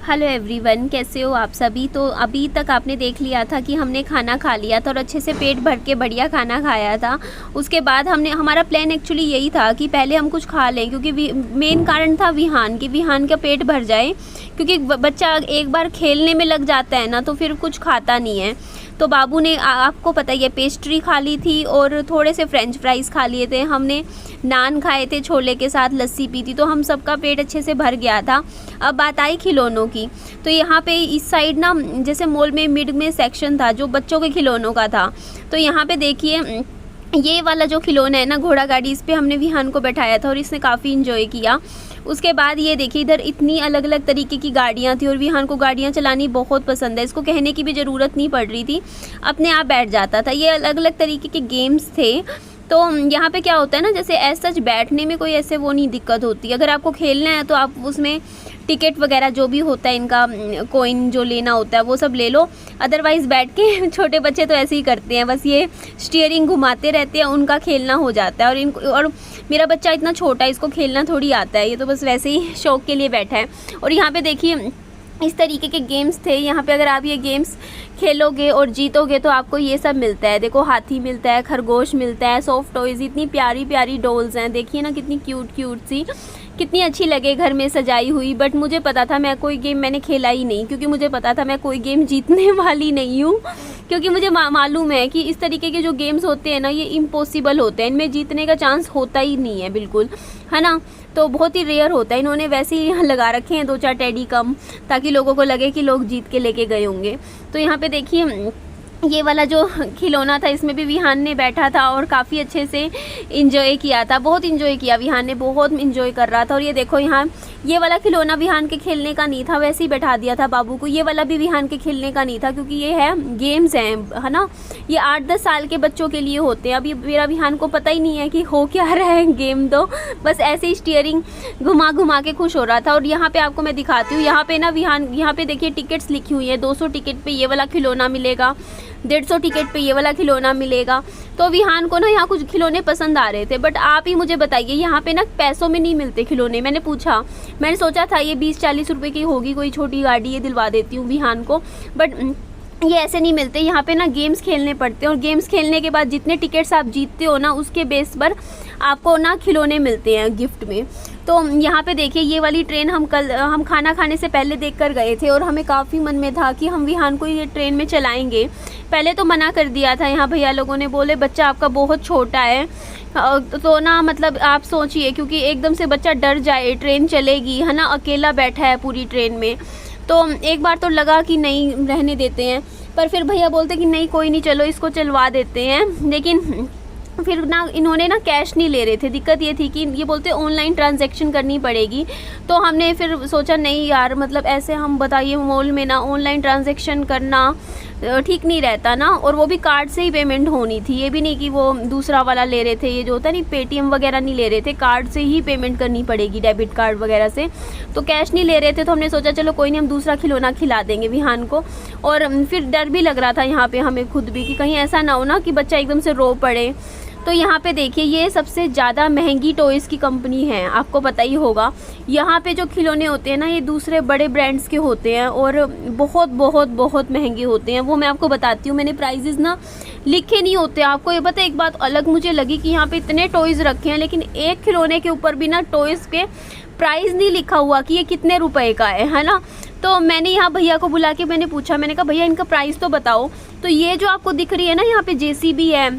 Hello everyone, कैसे हो आप सभी। तो अभी तक आपने देख लिया था कि हमने खाना खा लिया था और अच्छे से पेट भर के बढ़िया खाना खाया था। उसके बाद हमारा प्लान एक्चुअली यही था कि पहले हम कुछ खा लें, क्योंकि मेन कारण था विहान का पेट भर जाए, क्योंकि बच्चा एक बार खेलने में लग जाता है ना तो फिर कुछ खाता नहीं है। तो बाबू ने आपको पता ही है पेस्ट्री खा ली थी और थोड़े से फ्रेंच फ्राइज़ खा लिए थे, हमने नान खाए थे छोले के साथ, लस्सी पी थी, तो हम सबका पेट अच्छे से भर गया था। अब बात आई खिलौनों की, तो यहाँ पे इस साइड ना जैसे मॉल में मिड में सेक्शन था जो बच्चों के खिलौनों का था। तो यहाँ पे देखिए ये वाला जो खिलौना है ना घोड़ा गाड़ी, इस पे हमने विहान को बैठाया था और इसने काफ़ी इन्जॉय किया। उसके बाद ये देखिए इधर इतनी अलग अलग तरीके की गाड़ियाँ थी और विहान को गाड़ियाँ चलानी बहुत पसंद है, इसको कहने की भी ज़रूरत नहीं पड़ रही थी, अपने आप बैठ जाता था। ये अलग अलग तरीके के गेम्स थे। तो यहाँ पे क्या होता है ना, जैसे एज सच बैठने में कोई ऐसे वो नहीं दिक्कत होती। अगर आपको खेलना है तो आप उसमें टिकट वगैरह जो भी होता है, इनका कोइन जो लेना होता है वो सब ले लो, अदरवाइज़ बैठ के छोटे बच्चे तो ऐसे ही करते हैं, बस ये स्टीयरिंग घुमाते रहते हैं, उनका खेलना हो जाता है। और मेरा बच्चा इतना छोटा है, इसको खेलना थोड़ी आता है, ये तो बस वैसे ही शौक़ के लिए बैठा है। और यहाँ पे देखिए इस तरीके के गेम्स थे। यहाँ पे अगर आप ये गेम्स खेलोगे और जीतोगे तो आपको ये सब मिलता है। देखो हाथी मिलता है, खरगोश मिलता है, सॉफ्ट टॉयज़, इतनी प्यारी प्यारी डॉल्स हैं, देखिए ना कितनी क्यूट क्यूट सी, कितनी अच्छी लगे घर में सजाई हुई। बट मुझे पता था मैं कोई गेम मैंने खेला ही नहीं, क्योंकि मुझे पता था मैं कोई गेम जीतने वाली नहीं हूँ, क्योंकि मुझे मालूम है कि इस तरीके के जो गेम्स होते हैं ना ये इम्पॉसिबल होते हैं, इनमें जीतने का चांस होता ही नहीं है बिल्कुल, है ना। तो बहुत ही रेयर होता है। इन्होंने वैसे ही यहाँ लगा रखे हैं 2-4 टेडी कम, ताकि लोगों को लगे कि लोग जीत के लेके गए होंगे। तो यहाँ पे देखिए ये वाला जो खिलौना था इसमें भी विहान ने बैठा था और काफ़ी अच्छे से इंजॉय किया था, बहुत इंजॉय किया विहान ने, बहुत इंजॉय कर रहा था। और ये देखो यहाँ ये वाला खिलौना विहान के खेलने का नहीं था, वैसे ही बैठा दिया था बाबू को। ये वाला भी विहान के खेलने का नहीं था, क्योंकि ये है गेम्स हैं, है ना, ये 8-10 साल के बच्चों के लिए होते हैं। अभी मेरा विहान को पता ही नहीं है कि हो क्या रहा है गेम, तो बस ऐसे ही स्टीयरिंग घुमा घुमा के खुश हो रहा था। और यहाँ पे आपको मैं दिखाती हूँ, यहाँ पे ना विहान, यहाँ पे देखिए टिकट्स लिखी हुई है, 200 टिकट पे ये वाला खिलौना मिलेगा, 150 टिकट पे ये वाला खिलौना मिलेगा। तो विहान को ना यहाँ कुछ खिलौने पसंद आ रहे थे, बट आप ही मुझे बताइए यहाँ पे ना पैसों में नहीं मिलते खिलौने। मैंने पूछा, मैंने सोचा था ये 20-40 रुपए की होगी कोई छोटी गाड़ी, ये दिलवा देती हूँ विहान को, बट ये ऐसे नहीं मिलते। यहाँ पे ना गेम्स खेलने पड़ते हैं और गेम्स खेलने के बाद जितने टिकट्स आप जीतते हो ना उसके बेस पर आपको ना खिलौने मिलते हैं गिफ्ट में। तो यहाँ पे देखिए ये वाली ट्रेन हम खाना खाने से पहले देख कर गए थे और हमें काफ़ी मन में था कि हम विहान को ये ट्रेन में चलाएंगे। पहले तो मना कर दिया था यहाँ भैया लोगों ने, बोले बच्चा आपका बहुत छोटा है, तो ना मतलब आप सोचिए, क्योंकि एकदम से बच्चा डर जाए, ट्रेन चलेगी, है ना, अकेला बैठा है पूरी ट्रेन में। तो एक बार तो लगा कि नहीं रहने देते हैं, पर फिर भैया बोलते कि नहीं कोई नहीं, चलो इसको चलवा देते हैं। लेकिन फिर ना इन्होंने ना कैश नहीं ले रहे थे, दिक्कत ये थी कि ये बोलते ऑनलाइन ट्रांजैक्शन करनी पड़ेगी। तो हमने फिर सोचा नहीं यार, मतलब ऐसे हम बताइए मॉल में ना ऑनलाइन ट्रांजैक्शन करना ठीक नहीं रहता ना, और वो भी कार्ड से ही पेमेंट होनी थी, ये भी नहीं कि वो दूसरा वाला ले रहे थे, ये जो होता है नहीं पेटीएम वगैरह नहीं ले रहे थे, कार्ड से ही पेमेंट करनी पड़ेगी, डेबिट कार्ड वगैरह से। तो कैश नहीं ले रहे थे, तो हमने सोचा चलो कोई नहीं, हम दूसरा खिलौना खिला देंगे विहान को। और फिर डर भी लग रहा था यहाँ पे हमें खुद भी कि कहीं ऐसा ना हो ना कि बच्चा एकदम से रो पड़े। तो यहाँ पे देखिए ये सबसे ज़्यादा महंगी टॉयज़ की कंपनी है, आपको पता ही होगा। यहाँ पे जो खिलौने होते हैं ना ये दूसरे बड़े ब्रांड्स के होते हैं और बहुत बहुत बहुत महंगे होते हैं, वो मैं आपको बताती हूँ। मैंने प्राइजेज़ ना लिखे नहीं होते, आपको ये पता है। एक बात अलग मुझे लगी कि यहाँ पे इतने टॉयज़ रखे हैं, लेकिन एक खिलौने के ऊपर भी ना टॉयज़ के प्राइस नहीं लिखा हुआ कि ये कितने रुपए का है ना। तो मैंने यहाँ भैया को बुला के मैंने पूछा, मैंने कहा भैया इनका प्राइस तो बताओ। तो ये जो आपको दिख रही है ना यहाँ पे JCB है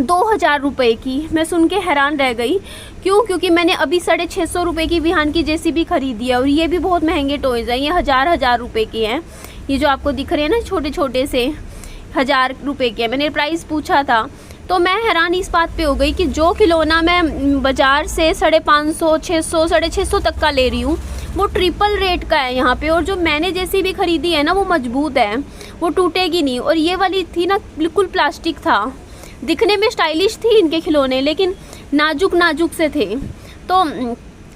2000 रुपये की। मैं सुन के हैरान रह गई, क्योंकि मैंने अभी 650 रुपये की विहान की JCB खरीदी है और ये भी बहुत महंगे टॉयज़ हैं, ये 1000 रुपये के हैं। ये जो आपको दिख रहे हैं ना छोटे छोटे से 1000 रुपये के, मैंने प्राइस पूछा था। तो मैं हैरान इस बात पे हो गई कि जो खिलौना मैं बाज़ार से 550, 600, 650 तक का ले रही हूँ वो ट्रिपल रेट का है यहाँ पे। और जो मैंने JCB खरीदी है ना वो मजबूत है, वो टूटेगी नहीं। और ये वाली थी ना बिल्कुल प्लास्टिक था, दिखने में स्टाइलिश थी इनके खिलौने, लेकिन नाजुक नाजुक से थे। तो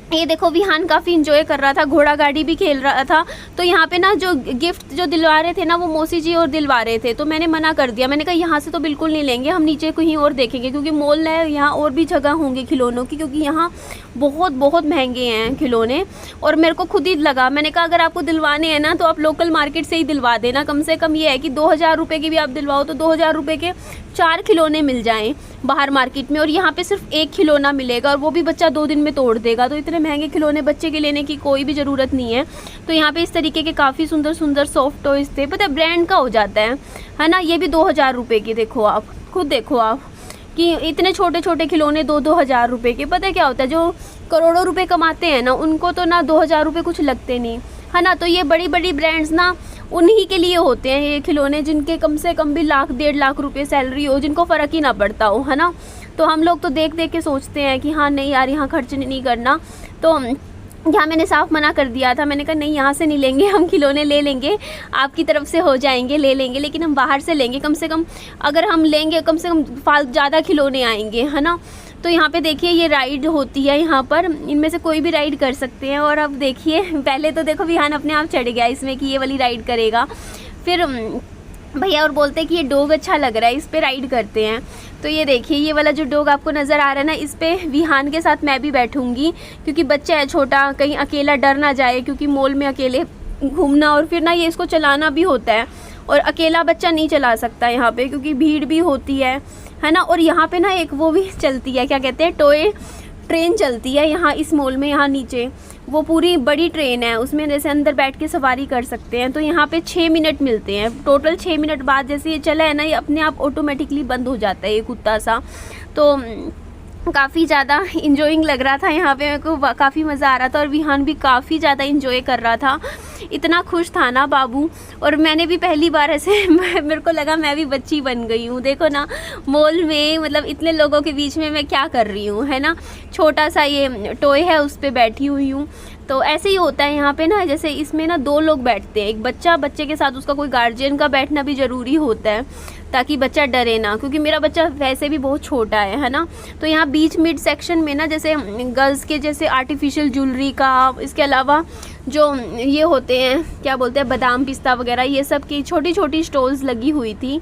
ये देखो विहान काफ़ी इंजॉय कर रहा था, घोड़ा गाड़ी भी खेल रहा था। तो यहाँ पे ना जो गिफ्ट जो दिलवा रहे थे ना वो मौसी जी और दिलवा रहे थे, तो मैंने मना कर दिया। मैंने कहा यहाँ से तो बिल्कुल नहीं लेंगे, हम नीचे कहीं और देखेंगे, क्योंकि मॉल है यहाँ और भी जगह होंगे खिलौनों की, क्योंकि यहाँ बहुत बहुत महंगे हैं खिलौने। और मेरे को खुद ही लगा, मैंने कहा अगर आपको दिलवाने हैं ना तो आप लोकल मार्केट से ही दिलवा देना। कम से कम ये है कि 2000 रुपये की भी आप दिलवाओ तो 2000 रुपये के 4 खिलौने मिल जाएं बाहर मार्केट में, और यहाँ पे सिर्फ 1 खिलौना मिलेगा, और वो भी बच्चा 2 दिन में तोड़ देगा। तो इतने महंगे खिलौने बच्चे के लेने की कोई भी ज़रूरत नहीं है। तो यहाँ पे इस तरीके के काफ़ी सुंदर सुंदर सॉफ्ट टॉयज़ थे, पता है ब्रांड का हो जाता है ना। ये भी 2000 रुपये की, देखो आप खुद देखो आप कि इतने छोटे छोटे खिलौने 2-2 हज़ार रुपये के। पता है क्या होता है, जो करोड़ों रुपए कमाते हैं ना उनको तो ना 2000 रुपये कुछ लगते नहीं है ना। तो ये बड़ी बड़ी ब्रांड्स ना उन्हीं के लिए होते हैं ये खिलौने, जिनके कम से कम भी 1-1.5 लाख रुपये सैलरी हो, जिनको फ़र्क ही ना पड़ता हो, है ना। तो हम लोग तो देख देख के सोचते हैं कि हाँ नहीं यार यहाँ खर्च नहीं करना। तो यहाँ मैंने साफ मना कर दिया था, मैंने कहा नहीं यहाँ से नहीं लेंगे, हम खिलौने ले लेंगे आपकी तरफ से हो जाएंगे, ले लेंगे, लेकिन हम बाहर से लेंगे। कम से कम अगर हम लेंगे कम से कम ज़्यादा खिलौने आएंगे, है ना। तो यहाँ पे देखिए ये राइड होती है यहाँ पर, इनमें से कोई भी राइड कर सकते हैं। और अब देखिए पहले तो देखो विहान अपने आप चढ़ गया इसमें कि ये वाली राइड करेगा, फिर भैया और बोलते हैं कि ये डॉग अच्छा लग रहा है, इस पर राइड करते हैं। तो ये देखिए ये वाला जो डॉग आपको नज़र आ रहा है ना, इस पर विहान के साथ मैं भी बैठूंगी, क्योंकि बच्चा है छोटा, कहीं अकेला डर ना जाए, क्योंकि मॉल में अकेले घूमना और फिर ना ये इसको चलाना भी होता है, और अकेला बच्चा नहीं चला सकता यहाँ पे, क्योंकि भीड़ भी होती है ना। और यहाँ पे ना एक वो भी चलती है, क्या कहते हैं, टॉय ट्रेन चलती है यहाँ इस मॉल में। यहाँ नीचे वो पूरी बड़ी ट्रेन है, उसमें जैसे अंदर बैठ के सवारी कर सकते हैं। तो यहाँ पे 6 मिनट मिलते हैं टोटल। 6 मिनट बाद जैसे ये चला है ना, ये अपने आप ऑटोमेटिकली बंद हो जाता है ये कुत्ता सा। तो काफ़ी ज़्यादा इंजॉइंग लग रहा था यहाँ पे, मेरे को काफ़ी मज़ा आ रहा था, और विहान भी काफ़ी ज़्यादा इंजॉय कर रहा था। इतना खुश था ना बाबू। और मैंने भी पहली बार ऐसे मेरे को लगा मैं भी बच्ची बन गई हूँ। देखो ना मॉल में, मतलब इतने लोगों के बीच में मैं क्या कर रही हूँ, है ना। छोटा सा ये टॉय है उस पर बैठी हुई हूँ। तो ऐसे ही होता है यहाँ पे ना, जैसे इसमें ना 2 लोग बैठते हैं, एक बच्चे के साथ उसका कोई गार्जियन का बैठना भी ज़रूरी होता है, ताकि बच्चा डरे ना, क्योंकि मेरा बच्चा वैसे भी बहुत छोटा है ना। तो यहाँ बीच मिड सेक्शन में ना जैसे गर्ल्स के जैसे आर्टिफिशियल ज्वेलरी का, इसके अलावा जो ये होते हैं क्या बोलते हैं बादाम पिस्ता वगैरह, ये सब की छोटी छोटी स्टॉल्स लगी हुई थी।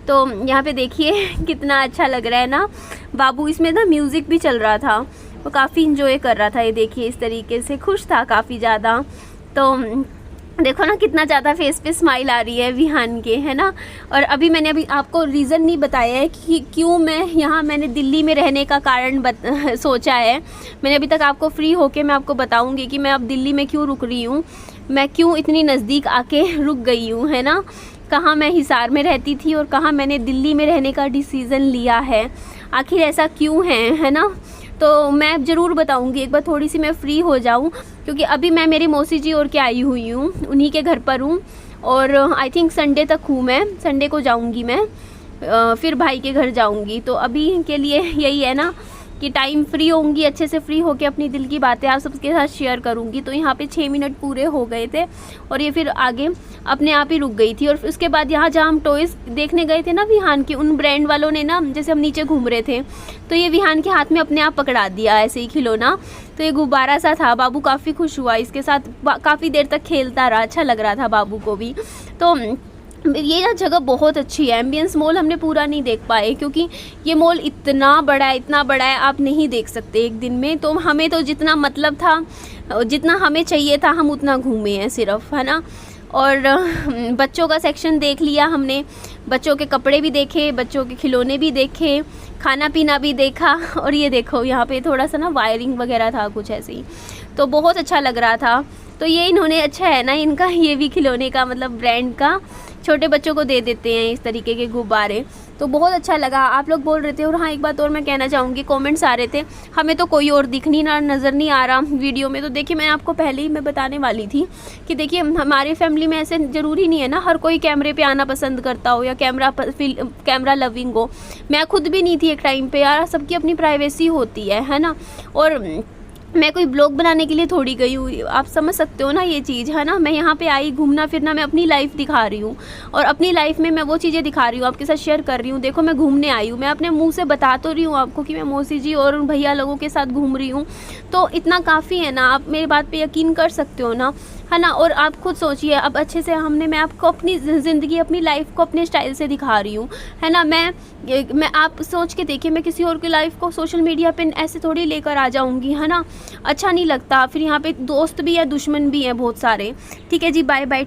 तो यहाँ पे देखिए कितना अच्छा लग रहा है ना बाबू। इसमें ना म्यूज़िक भी चल रहा था, वो काफ़ी इंजॉय कर रहा था। ये देखिए इस तरीके से खुश था काफ़ी ज़्यादा। तो देखो ना कितना ज़्यादा फेस पे स्माइल आ रही है विहान के, है ना। और अभी मैंने आपको रीज़न नहीं बताया है कि क्यों मैंने दिल्ली में रहने का कारण सोचा है। मैंने अभी तक आपको फ्री होके मैं आपको बताऊंगी कि मैं अब दिल्ली में क्यों रुक रही हूँ, मैं क्यों इतनी नज़दीक आके रुक गई हूँ, है ना। कहाँ मैं हिसार में रहती थी और कहाँ मैंने दिल्ली में रहने का डिसीज़न लिया है, आखिर ऐसा क्यों है ना। तो मैं ज़रूर बताऊंगी, एक बार थोड़ी सी मैं फ्री हो जाऊं, क्योंकि अभी मैं मेरी मौसी जी और के आई हुई हूँ, उन्हीं के घर पर हूँ। और आई थिंक संडे तक हूँ मैं, संडे को जाऊंगी मैं, फिर भाई के घर जाऊंगी। तो अभी के लिए यही है ना कि टाइम फ्री होंगी, अच्छे से फ्री होके अपनी दिल की बातें आप सबके साथ शेयर करूंगी। तो यहाँ पे 6 मिनट पूरे हो गए थे और ये फिर आगे अपने आप ही रुक गई थी। और उसके बाद यहाँ जहाँ हम टॉयज़ देखने गए थे ना विहान के, उन ब्रांड वालों ने ना, जैसे हम नीचे घूम रहे थे तो ये विहान के हाथ में अपने आप पकड़ा दिया ऐसे ही खिलौना। तो ये गुब्बारा सा था, बाबू काफ़ी खुश हुआ, इसके साथ काफ़ी देर तक खेलता रहा, अच्छा लग रहा था बाबू को भी। तो ये ना जगह बहुत अच्छी है। एम्बियंस मॉल हमने पूरा नहीं देख पाए, क्योंकि ये मॉल इतना बड़ा है आप नहीं देख सकते एक दिन में। तो हमें तो जितना मतलब था, जितना हमें चाहिए था, हम उतना घूमे हैं सिर्फ, है ना। और बच्चों का सेक्शन देख लिया हमने, बच्चों के कपड़े भी देखे, बच्चों के खिलौने भी देखे, खाना पीना भी देखा। और ये देखो यहाँ पे थोड़ा सा ना वायरिंग वगैरह था कुछ ऐसे ही, तो बहुत अच्छा लग रहा था। तो ये इन्होंने, अच्छा है ना इनका, ये भी खिलौने का मतलब ब्रांड का छोटे बच्चों को दे देते हैं इस तरीके के गुब्बारे, तो बहुत अच्छा लगा। आप लोग बोल रहे थे। और हाँ एक बात और मैं कहना चाहूँगी, कमेंट्स आ रहे थे हमें तो कोई और नज़र नहीं आ रहा वीडियो में। तो देखिए मैं आपको पहले ही मैं बताने वाली थी कि देखिए हमारे फैमिली में ऐसे ज़रूरी नहीं है ना हर कोई कैमरे पे आना पसंद करता हो या कैमरा लविंग हो। मैं खुद भी नहीं थी एक टाइम पे यार, सबकी अपनी प्राइवेसी होती है ना। और मैं कोई ब्लॉग बनाने के लिए थोड़ी गई हुई, आप समझ सकते हो ना ये चीज़, है ना। मैं यहाँ पे आई घूमना फिरना, मैं अपनी लाइफ दिखा रही हूँ और अपनी लाइफ में मैं वो चीज़ें दिखा रही हूँ, आपके साथ शेयर कर रही हूँ। देखो मैं घूमने आई हूँ, मैं अपने मुंह से बता तो रही हूँ आपको कि मैं मौसी जी और उन भैया लोगों के साथ घूम रही हूँ, तो इतना काफ़ी है ना। आप मेरी बात पे यकीन कर सकते हो ना, है ना। और आप खुद सोचिए, अब अच्छे से मैं आपको अपनी ज़िंदगी, अपनी लाइफ को अपने स्टाइल से दिखा रही हूँ, है ना। मैं आप सोच के देखिए, मैं किसी और की लाइफ को सोशल मीडिया पे ऐसे थोड़ी लेकर आ जाऊँगी, है ना। अच्छा नहीं लगता। फिर यहाँ पे दोस्त भी है, दुश्मन भी है बहुत सारे। ठीक है जी, बाय बाय।